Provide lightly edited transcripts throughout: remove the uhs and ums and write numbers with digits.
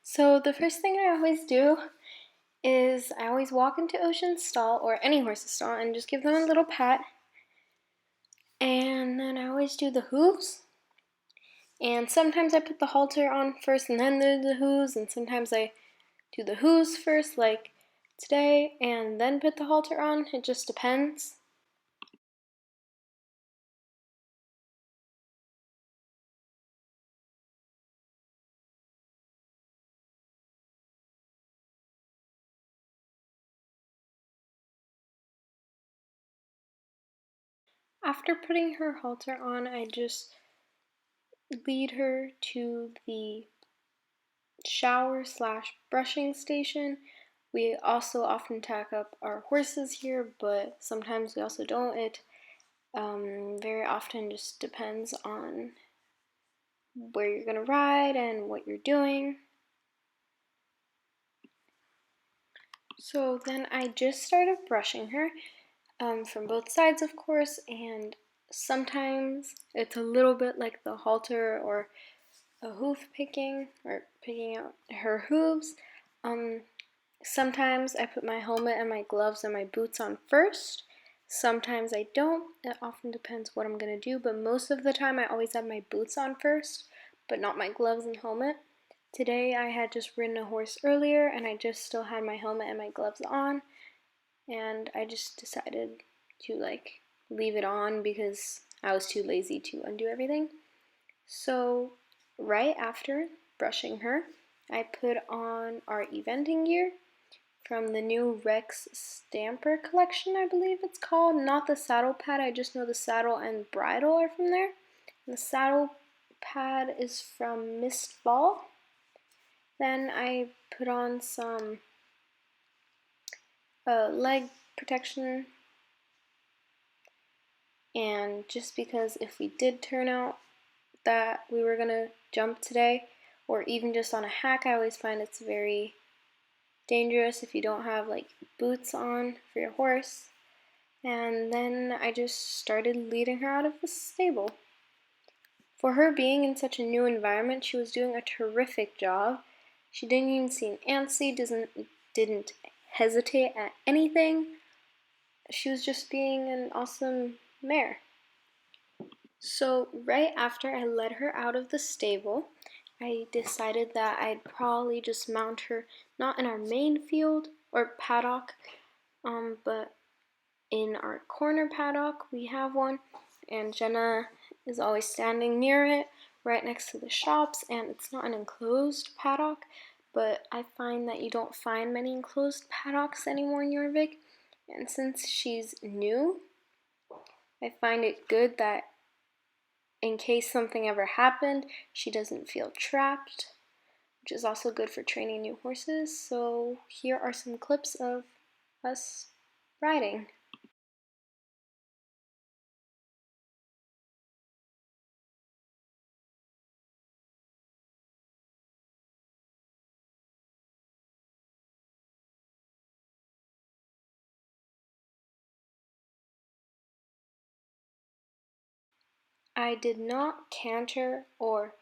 So the first thing I always do is I always walk into Ocean's stall or any horse's stall and just give them a little pat. And then I always do the hooves. And sometimes I put the halter on first and then do the hooves, and sometimes I do the hooves first, like today, and then put the halter on. It just depends. After putting her halter on, I just lead her to the shower/brushing station. We also often tack up our horses here, but sometimes we also don't. It very often just depends on where you're gonna ride and what you're doing. So then I just started brushing her from both sides, of course, and sometimes it's a little bit like the halter or a hoof picking or picking out her hooves. Sometimes I put my helmet and my gloves and my boots on first. Sometimes I don't. It often depends what I'm going to do, but most of the time I always have my boots on first, but not my gloves and helmet. Today I had just ridden a horse earlier and I just still had my helmet and my gloves on, and I just decided to leave it on because I was too lazy to undo everything. So right after brushing her, I put on our eventing gear from the new Rex Stamper collection, I believe it's called. Not the saddle pad, I just know the saddle and bridle are from there. The saddle pad is from Mistfall. Then I put on some leg protection, and just because if we did turn out that we were gonna jump today, or even just on a hack, I always find it's very dangerous if you don't have like boots on for your horse. And then I just started leading her out of the stable. For her being in such a new environment, she was doing a terrific job. She didn't even seem antsy, didn't hesitate at anything. She was just being an awesome mare. So right after I led her out of the stable, I decided that I'd probably just mount her not in our main field or paddock, but in our corner paddock. We have one, and Jenna is always standing near it, right next to the shops, and it's not an enclosed paddock, but I find that you don't find many enclosed paddocks anymore in Jorvik, and since she's new, I find it good that in case something ever happened, she doesn't feel trapped, which is also good for training new horses. So here are some clips of us riding. I did not canter or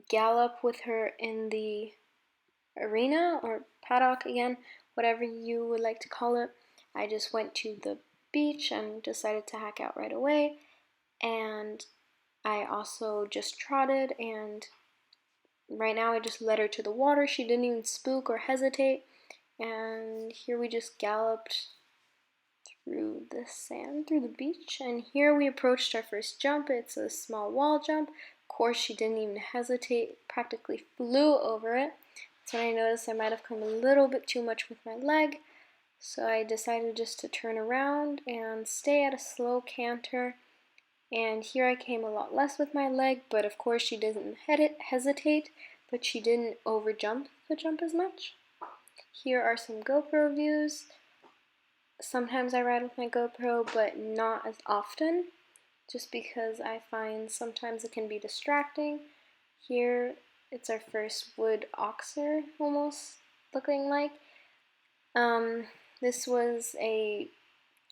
gallop with her in the arena or paddock, again, whatever you would like to call it. I just went to the beach and decided to hack out right away, and I also just trotted, and right now I just led her to the water. She didn't even spook or hesitate, and here we just galloped through the sand, through the beach, and here we approached our first jump. It's a small wall jump. Of course, she didn't even hesitate, practically flew over it. That's when I noticed I might have come a little bit too much with my leg, so I decided just to turn around and stay at a slow canter. And here I came a lot less with my leg, but of course she didn't hesitate, but she didn't overjump the jump as much. Here are some GoPro views. Sometimes I ride with my GoPro, but not as often, just because I find sometimes it can be distracting. Here, it's our first wood oxer, almost looking like. This was a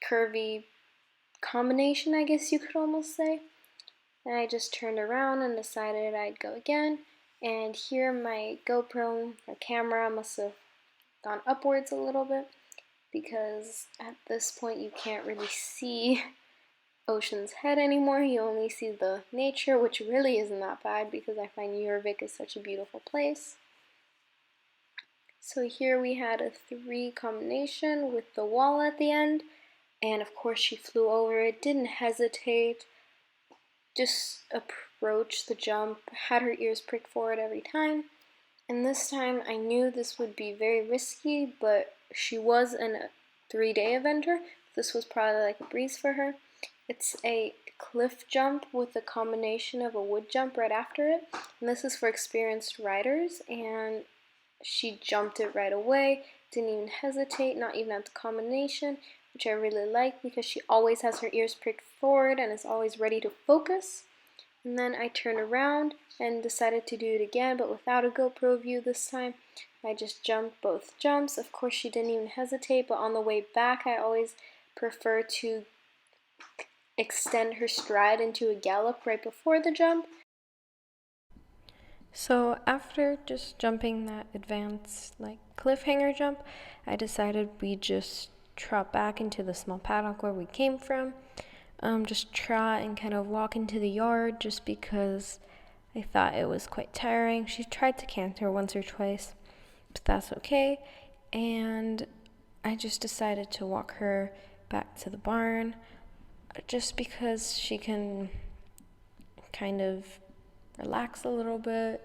curvy combination, I guess you could almost say. And I just turned around and decided I'd go again. And here my GoPro or camera must have gone upwards a little bit, because at this point you can't really see Ocean's Head anymore. You only see the nature, which really isn't that bad because I find Jorvik is such a beautiful place. So here we had a 3 combination with the wall at the end, and of course she flew over it, didn't hesitate, just approached the jump, had her ears pricked forward every time. And this time I knew this would be very risky, but she was a 3-day eventer. This was probably like a breeze for her. It's a cliff jump with a combination of a wood jump right after it. And this is for experienced riders, and she jumped it right away, didn't even hesitate, not even at the combination, which I really like because she always has her ears pricked forward and is always ready to focus. And then I turned around and decided to do it again, but without a GoPro view this time. I just jumped both jumps. Of course, she didn't even hesitate, but on the way back, I always prefer to extend her stride into a gallop right before the jump. So after just jumping that advanced cliffhanger jump, I decided we just trot back into the small paddock where we came from. Just trot and kind of walk into the yard just because I thought it was quite tiring. She tried to canter once or twice, but that's okay. And I just decided to walk her back to the barn just because she can kind of relax a little bit,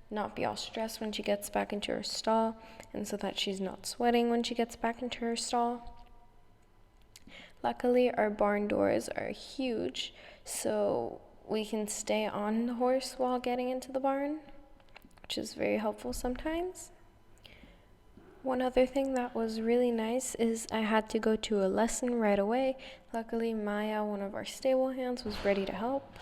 not be all stressed when she gets back into her stall, and so that she's not sweating when she gets back into her stall. Luckily, our barn doors are huge, so we can stay on the horse while getting into the barn, which is very helpful sometimes. One other thing that was really nice is I had to go to a lesson right away. Luckily, Maya, one of our stable hands, was ready to help.